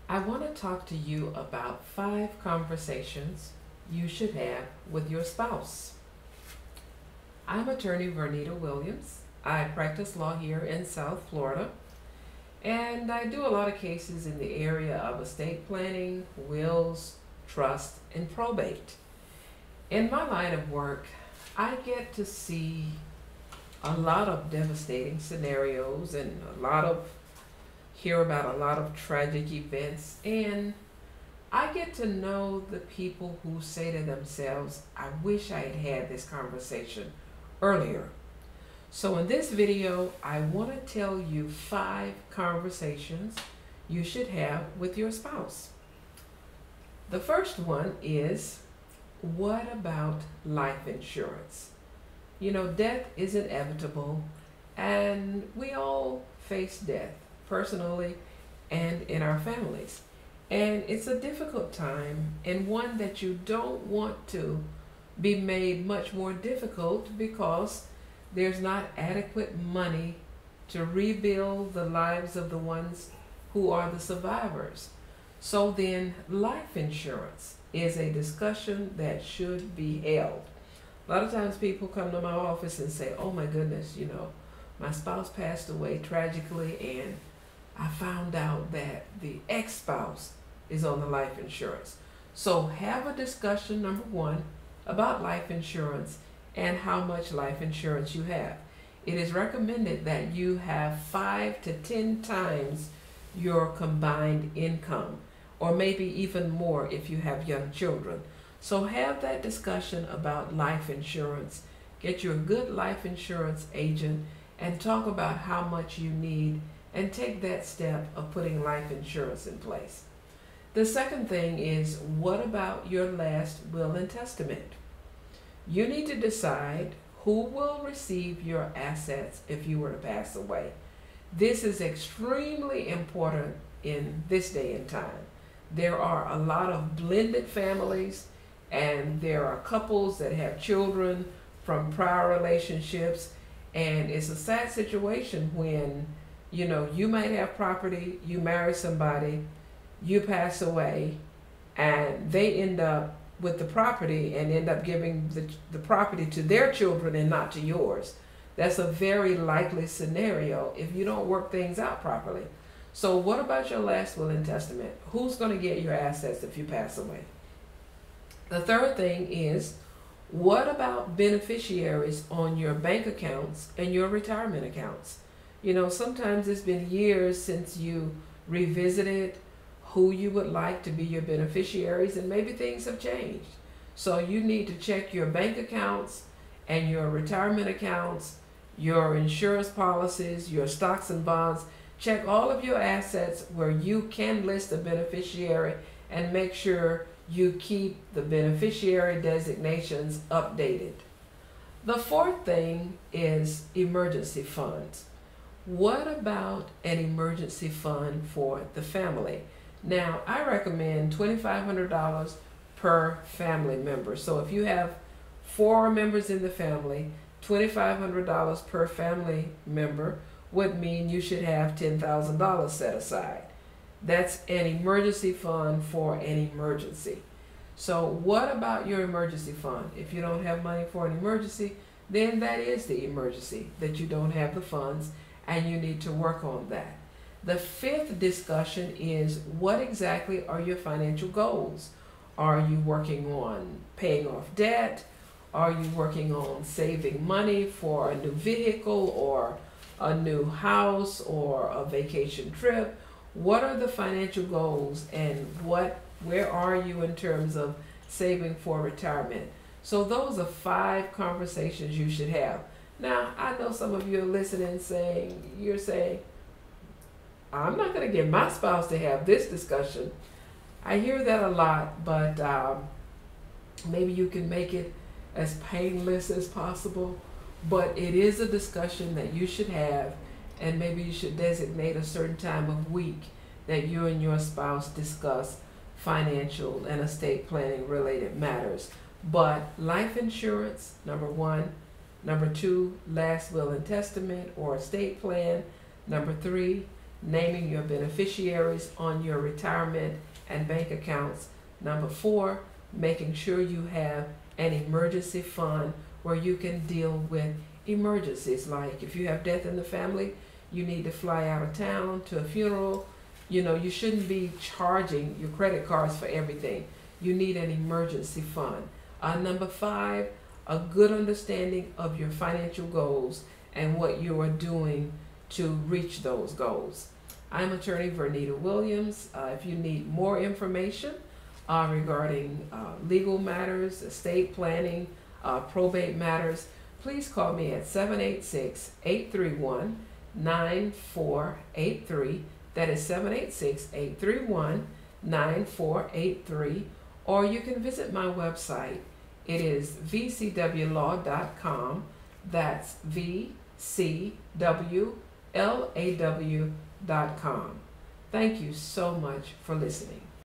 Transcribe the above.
I want to talk to you about 5 conversations you should have with your spouse. I'm attorney Vernita Williams. I practice law here in South Florida, and I do a lot of cases in the area of estate planning, wills, trust, and probate. In my line of work, I get to see a lot of devastating scenarios and hear about a lot of tragic events, and I get to know the people who say to themselves, I wish I had had this conversation earlier. So in this video, I want to tell you 5 conversations you should have with your spouse. The first one is, what about life insurance? You know, death is inevitable, and we all face death personally and in our families. And it's a difficult time, and one that you don't want to be made much more difficult because there's not adequate money to rebuild the lives of the ones who are the survivors. So then, life insurance is a discussion that should be held. A lot of times people come to my office and say, oh my goodness, my spouse passed away tragically, and I found out that the ex-spouse is on the life insurance. So have a discussion, number one, about life insurance and how much life insurance you have. It is recommended that you have 5 to 10 times your combined income, or maybe even more if you have young children. So have that discussion about life insurance. Get you a good life insurance agent and talk about how much you need, and take that step of putting life insurance in place. The second thing is, what about your last will and testament? You need to decide who will receive your assets if you were to pass away. This is extremely important in this day and time. There are a lot of blended families, and there are couples that have children from prior relationships, and it's a sad situation when you might have property, you marry somebody, you pass away, and they end up with the property and end up giving the property to their children and not to yours. That's a very likely scenario if you don't work things out properly. So what about your last will and testament? Who's going to get your assets if you pass away? The third thing is, what about beneficiaries on your bank accounts and your retirement accounts? Sometimes it's been years since you revisited who you would like to be your beneficiaries, and maybe things have changed. So you need to check your bank accounts and your retirement accounts, your insurance policies, your stocks and bonds. Check all of your assets where you can list a beneficiary, and make sure you keep the beneficiary designations updated. The fourth thing is emergency funds. What about an emergency fund for the family? Now, I recommend $2,500 per family member. So if you have 4 members in the family, $2,500 per family member would mean you should have $10,000 set aside. That's an emergency fund for an emergency. So what about your emergency fund? If you don't have money for an emergency, then that is the emergency, that you don't have the funds, and you need to work on that. The fifth discussion is, what exactly are your financial goals? Are you working on paying off debt? Are you working on saving money for a new vehicle or a new house or a vacation trip? What are the financial goals, and where are you in terms of saving for retirement? So those are 5 conversations you should have. Now, I know some of you are listening you're saying, I'm not going to get my spouse to have this discussion. I hear that a lot, but maybe you can make it as painless as possible. But it is a discussion that you should have, and maybe you should designate a certain time of week that you and your spouse discuss financial and estate planning related matters. But life insurance, number 1. Number 2, last will and testament or estate plan. Number 3, naming your beneficiaries on your retirement and bank accounts. Number 4, making sure you have an emergency fund where you can deal with emergencies. Like if you have death in the family, you need to fly out of town to a funeral. You shouldn't be charging your credit cards for everything. You need an emergency fund. Number 5, a good understanding of your financial goals and what you are doing to reach those goals. I'm attorney Vernita Williams. If you need more information regarding legal matters, estate planning, probate matters, please call me at 786-831-9483. That is 786-831-9483. Or you can visit my website. It is vcwlaw.com. That's vcwlaw.com. Thank you so much for listening.